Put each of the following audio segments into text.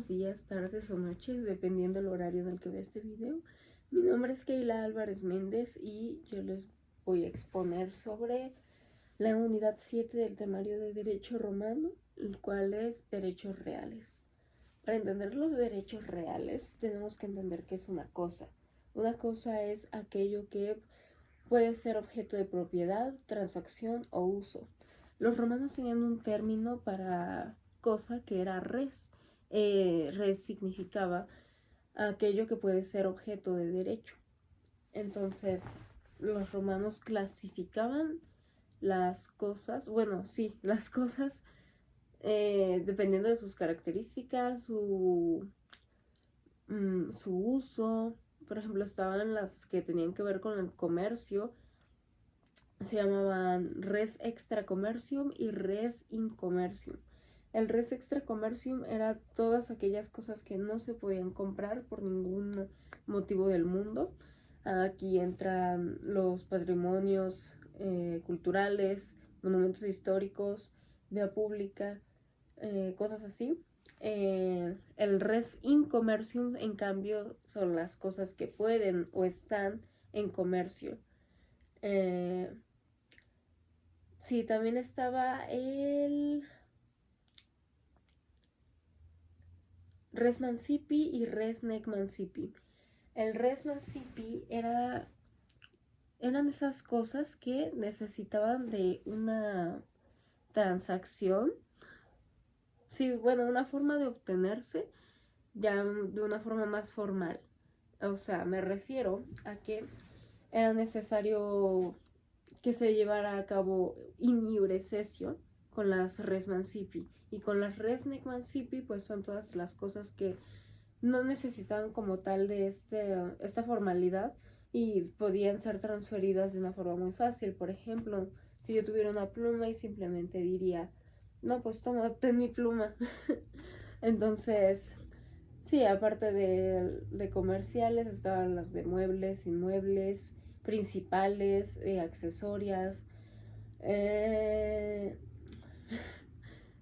buenos días, tardes o noches, dependiendo del horario en el que vea este video. Mi nombre es Keila Álvarez Méndez y yo les voy a exponer sobre la unidad 7 del temario de Derecho Romano, el cual es Derechos Reales. Para entender los derechos reales tenemos que entender qué es una cosa. Una cosa es aquello que puede ser objeto de propiedad, transacción o uso. Los romanos tenían un término para cosa que era res. Res significaba aquello que puede ser objeto de derecho. Entonces, los romanos clasificaban las cosas, las cosas dependiendo de sus características, su uso. Por ejemplo, estaban las que tenían que ver con el comercio, se llamaban res extra commercium y res in commercium. El res extra commercium era todas aquellas cosas que no se podían comprar por ningún motivo del mundo. Aquí entran los patrimonios culturales, monumentos históricos, vía pública, cosas así. El res in commercium, en cambio, son las cosas que pueden o están en comercio. Sí, también estaba el res mancipi y res nec mancipi. El res mancipi eran esas cosas que necesitaban de una transacción. Sí, bueno, una forma de obtenerse ya de una forma más formal. O sea, me refiero a que era necesario que se llevara a cabo in iure sessio con las res mancipi, y con las res nec mancipi pues son todas las cosas que no necesitaban como tal de esta formalidad y podían ser transferidas de una forma muy fácil. Por ejemplo, si yo tuviera una pluma y simplemente diría, no, pues tómate mi pluma. Entonces, sí, aparte de comerciales, estaban las de muebles, inmuebles, principales, accesorias.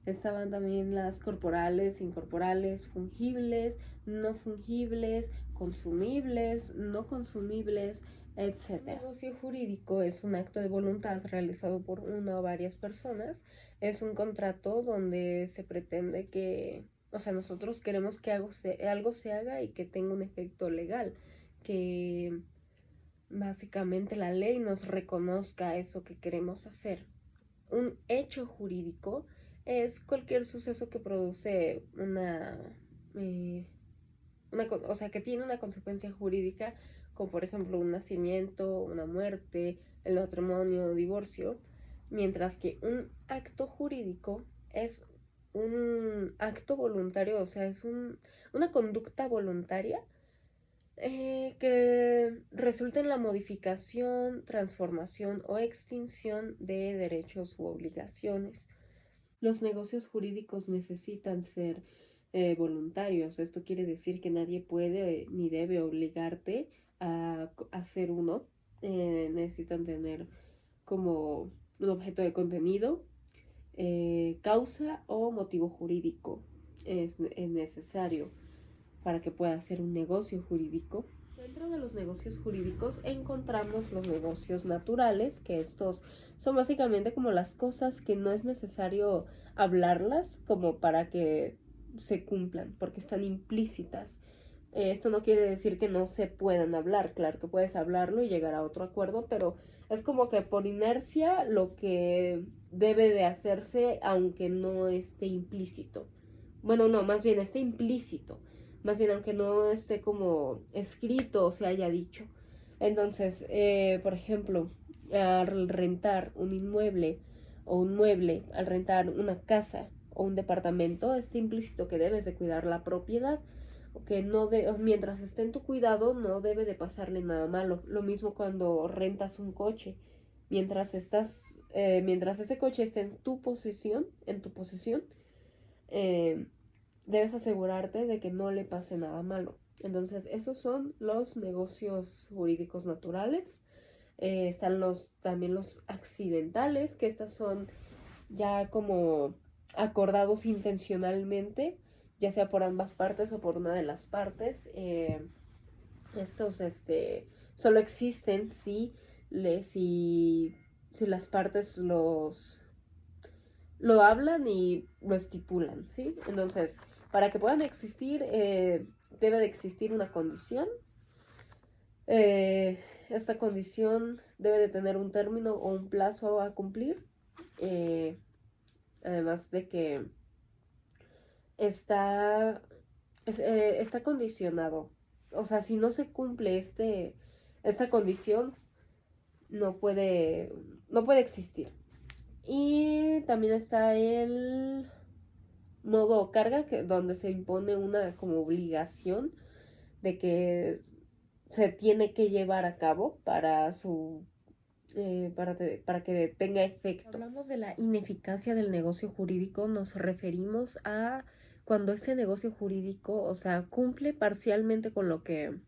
Estaban también las corporales, incorporales, fungibles, no fungibles, consumibles, no consumibles, etc. El negocio jurídico es un acto de voluntad realizado por una o varias personas. Es un contrato donde se pretende que, o sea, nosotros queremos que algo se haga y que tenga un efecto legal, que básicamente la ley nos reconozca eso que queremos hacer. Un hecho jurídico es cualquier suceso que produce o sea, que tiene una consecuencia jurídica, como por ejemplo un nacimiento, una muerte, el matrimonio, divorcio, mientras que un acto jurídico es un acto voluntario, o sea, es una conducta voluntaria que resulta en la modificación, transformación o extinción de derechos u obligaciones. Los negocios jurídicos necesitan ser voluntarios. Esto quiere decir que nadie puede ni debe obligarte a hacer uno. Necesitan tener como un objeto de contenido, causa o motivo jurídico. Es necesario para que pueda ser un negocio jurídico. Dentro de los negocios jurídicos encontramos los negocios naturales, que estos son básicamente como las cosas que no es necesario hablarlas como para que se cumplan, porque están implícitas. Esto no quiere decir que no se puedan hablar, claro que puedes hablarlo y llegar a otro acuerdo, pero es como que por inercia lo que debe de hacerse aunque no esté implícito. Bueno, no, más bien esté implícito, más bien aunque no esté como escrito o se haya dicho. Entonces, por ejemplo, al rentar un inmueble o un mueble, al rentar una casa o un departamento, está implícito que debes de cuidar la propiedad, que mientras esté en tu cuidado no debe de pasarle nada malo. Lo mismo cuando rentas un coche, mientras ese coche esté en tu posesión, debes asegurarte de que no le pase nada malo. Entonces, esos son los negocios jurídicos naturales. Están también los accidentales, que estas son ya como acordados intencionalmente, ya sea por ambas partes o por una de las partes. Estos solo existen si las partes lo hablan y lo estipulan, ¿sí? Entonces, para que puedan existir, debe de existir una condición. Esta condición debe de tener un término o un plazo a cumplir. Además de que está, está condicionado. O sea, si no se cumple esta condición, no puede, no puede existir. Y también está el modo carga, donde se impone una como obligación de que se tiene que llevar a cabo para para que tenga efecto. Cuando hablamos de la ineficacia del negocio jurídico, nos referimos a cuando ese negocio jurídico, o sea, cumple parcialmente con lo que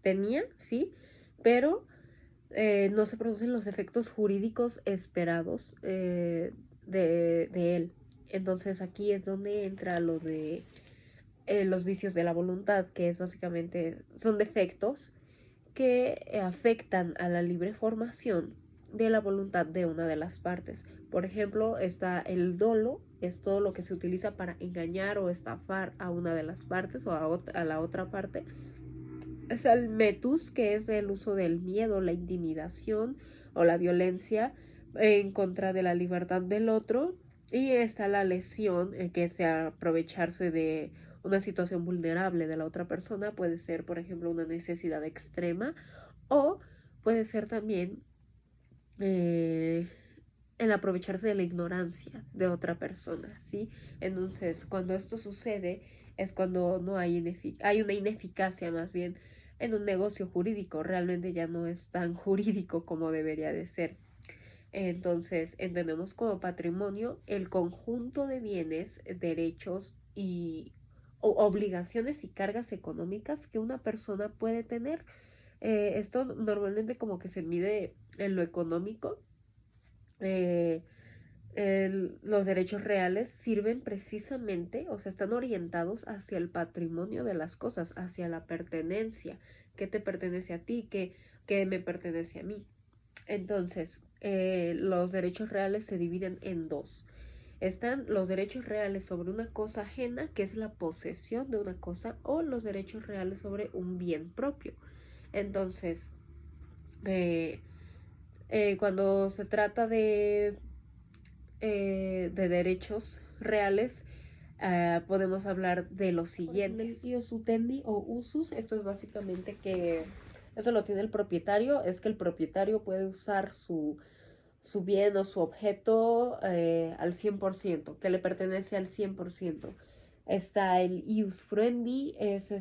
tenía, sí, pero no se producen los efectos jurídicos esperados de él. Entonces aquí es donde entra lo de los vicios de la voluntad, que es básicamente, son defectos que afectan a la libre formación de la voluntad de una de las partes. Por ejemplo, está el dolo, es todo lo que se utiliza para engañar o estafar a una de las partes o a la otra parte. Es el metus, que es el uso del miedo, la intimidación o la violencia en contra de la libertad del otro. Y está la lesión, que es aprovecharse de una situación vulnerable de la otra persona. Puede ser, por ejemplo, una necesidad extrema o puede ser también el aprovecharse de la ignorancia de otra persona, ¿sí? Entonces, cuando esto sucede es cuando no hay una ineficacia más bien en un negocio jurídico, realmente ya no es tan jurídico como debería de ser. Entonces, entendemos como patrimonio el conjunto de bienes, derechos y obligaciones y cargas económicas que una persona puede tener. Esto normalmente como que se mide en lo económico. Los derechos reales sirven precisamente, o sea, están orientados hacia el patrimonio de las cosas, hacia la pertenencia, qué te pertenece a ti, qué me pertenece a mí. Entonces, los derechos reales se dividen en dos. Están los derechos reales sobre una cosa ajena, que es la posesión de una cosa, o los derechos reales sobre un bien propio. Entonces, cuando se trata de derechos reales, podemos hablar de los siguientes. El ius utendi o usus, esto es básicamente que eso lo tiene el propietario, es que el propietario puede usar su bien o su objeto al 100%, que le pertenece al 100%. Está el ius fruendi, es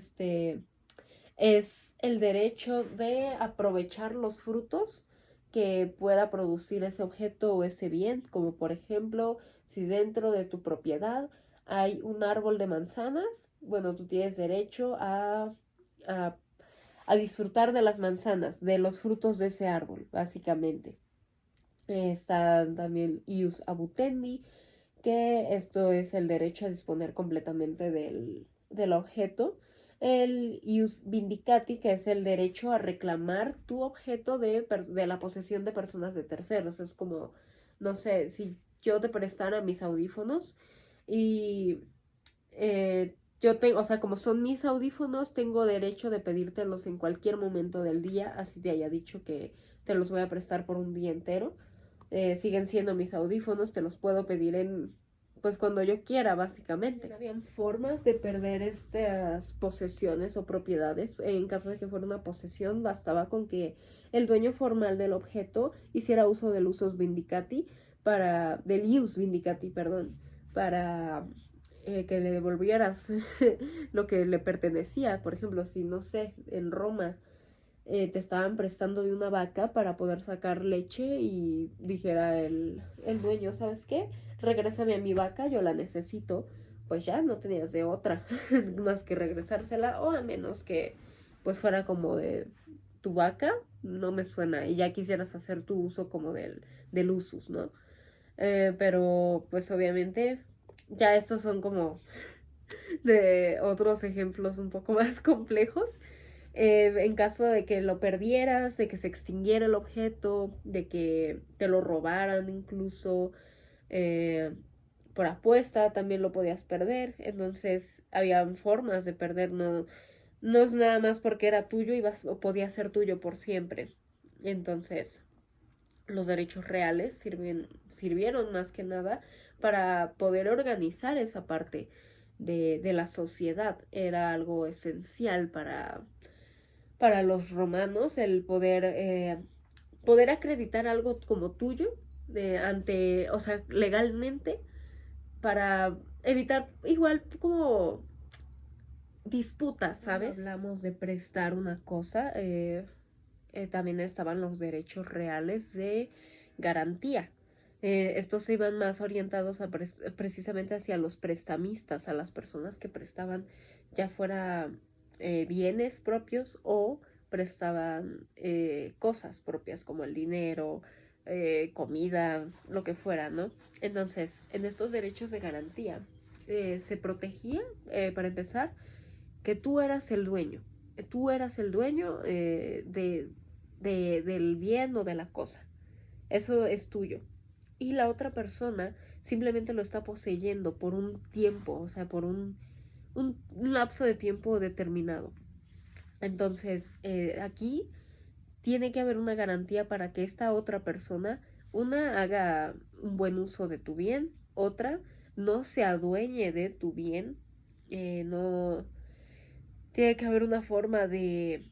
el derecho de aprovechar los frutos que pueda producir ese objeto o ese bien, como por ejemplo, si dentro de tu propiedad hay un árbol de manzanas, bueno, tú tienes derecho a, a disfrutar de las manzanas, de los frutos de ese árbol, básicamente. Está también ius abutendi, que esto es el derecho a disponer completamente del objeto. El ius vindicati, que es el derecho a reclamar tu objeto de la posesión de personas de terceros. Es como, no sé, si yo te prestara mis audífonos y yo tengo, o sea, como son mis audífonos, tengo derecho de pedírtelos en cualquier momento del día, así te haya dicho que te los voy a prestar por un día entero. Siguen siendo mis audífonos, te los puedo pedir pues cuando yo quiera, básicamente. Habían formas de perder estas posesiones o propiedades. En caso de que fuera una posesión, bastaba con que el dueño formal del objeto hiciera uso del usus vindicati del ius vindicati, perdón, para que le devolvieras lo que le pertenecía. Por ejemplo, si no sé, en Roma te estaban prestando de una vaca para poder sacar leche y dijera el dueño, ¿sabes qué? Regrésame a mi vaca, yo la necesito. Pues ya no tenías de otra más que regresársela, o a menos que pues fuera como de tu vaca, no me suena, y ya quisieras hacer tu uso como del usus, ¿no? Pero pues obviamente ya estos son como de otros ejemplos un poco más complejos. En caso de que lo perdieras, de que se extinguiera el objeto, de que te lo robaran incluso, eh, por apuesta también lo podías perder. Entonces había formas de perder, no, no es nada más porque era tuyo y podía ser tuyo por siempre. Entonces los derechos reales sirvieron más que nada para poder organizar esa parte de la sociedad. Era algo esencial para los romanos el poder acreditar algo como tuyo ante, o sea, legalmente, para evitar igual como disputas, ¿sabes? Cuando hablamos de prestar una cosa, también estaban los derechos reales de garantía. Estos se iban más orientados precisamente hacia los prestamistas, a las personas que prestaban ya fuera bienes propios o prestaban cosas propias como el dinero, comida, lo que fuera, ¿no? Entonces, en estos derechos de garantía se protegía, para empezar, que tú eras el dueño del bien o de la cosa. Eso es tuyo. Y la otra persona simplemente lo está poseyendo por un tiempo, o sea, por un lapso de tiempo determinado. Entonces, aquí tiene que haber una garantía para que esta otra persona, una, haga un buen uso de tu bien, otra, no se adueñe de tu bien, no, tiene que haber una forma de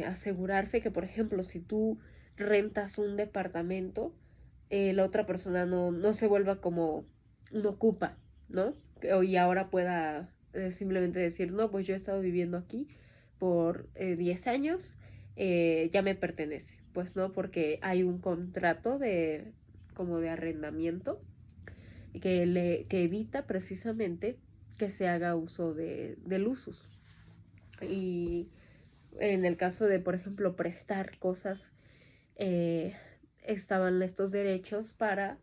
asegurarse que, por ejemplo, si tú rentas un departamento, la otra persona no se vuelva como un ocupa, ¿no? Y ahora pueda simplemente decir, no, pues yo he estado viviendo aquí por 10 años, ya me pertenece. Pues no, porque hay un contrato de como de arrendamiento que evita precisamente que se haga uso del usus. Y en el caso de, por ejemplo, prestar cosas, eh, estaban estos derechos para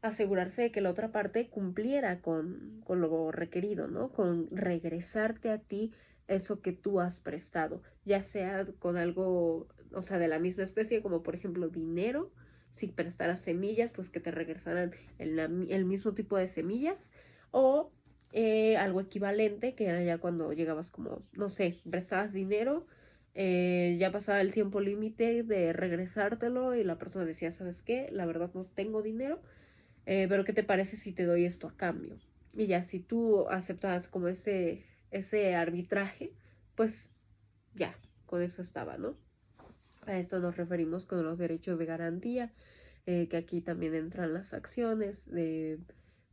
asegurarse de que la otra parte cumpliera con lo requerido, ¿no? Con regresarte a ti eso que tú has prestado, ya sea con algo, o sea, de la misma especie, como por ejemplo dinero, si prestaras semillas, pues que te regresaran el mismo tipo de semillas, o algo equivalente, que era ya cuando llegabas como, no sé, prestabas dinero, ya pasaba el tiempo límite de regresártelo y la persona decía, ¿sabes qué? La verdad no tengo dinero, pero ¿qué te parece si te doy esto a cambio? Y ya si tú aceptabas como ese arbitraje, pues ya, con eso estaba, ¿no? A esto nos referimos con los derechos de garantía, que aquí también entran las acciones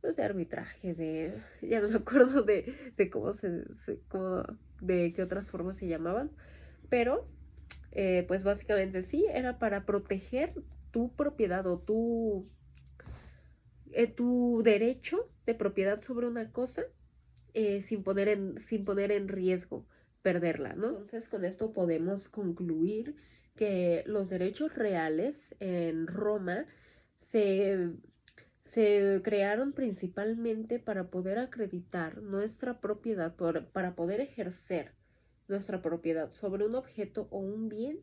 pues, de arbitraje, ya no me acuerdo de cómo de qué otras formas se llamaban, pero pues básicamente sí, era para proteger tu propiedad o tu derecho de propiedad sobre una cosa, sin poner en riesgo perderla, ¿no? Entonces con esto podemos concluir que los derechos reales en Roma se, se crearon principalmente para poder acreditar nuestra propiedad, para poder ejercer nuestra propiedad sobre un objeto o un bien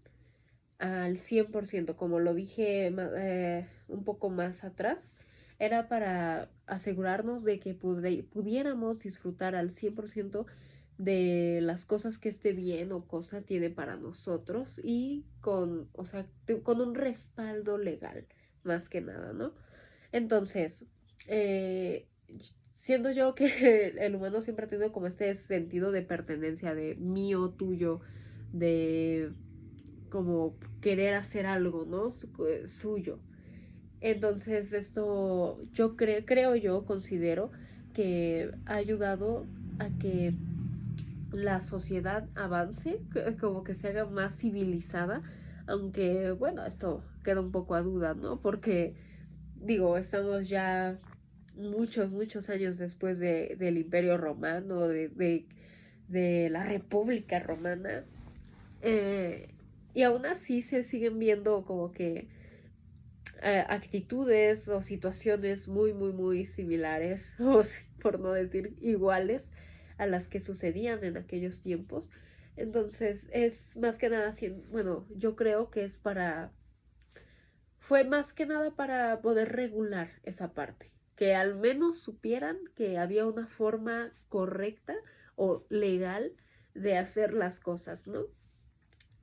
al 100%, como lo dije un poco más atrás, era para asegurarnos de que pudiéramos disfrutar al 100% de las cosas que este bien o cosa tiene para nosotros y o sea, con un respaldo legal, más que nada, ¿no? Entonces, eh, siento yo que el humano siempre ha tenido como este sentido de pertenencia, de mío, tuyo, de como querer hacer algo, ¿no? Suyo. Entonces esto creo yo, considero que ha ayudado a que la sociedad avance, como que se haga más civilizada, aunque bueno, esto queda un poco a duda, ¿no? Porque digo, estamos ya muchos años después del Imperio Romano, de la República Romana, eh, y aún así se siguen viendo como que actitudes o situaciones muy similares, o por no decir iguales a las que sucedían en aquellos tiempos. Entonces es más que nada, bueno, yo creo que fue más que nada para poder regular esa parte, que al menos supieran que había una forma correcta o legal de hacer las cosas, ¿no?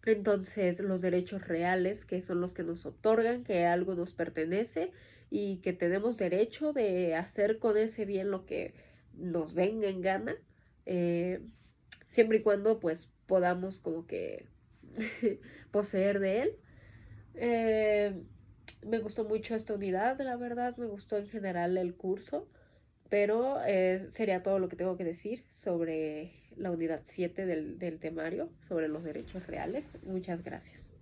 Entonces, los derechos reales, que son los que nos otorgan que algo nos pertenece y que tenemos derecho de hacer con ese bien lo que nos venga en gana, eh, siempre y cuando pues podamos como que poseer de él. Eh, Me gustó mucho esta unidad, la verdad, me gustó en general el curso, pero sería todo lo que tengo que decir sobre la unidad 7 del temario, sobre los derechos reales. Muchas gracias.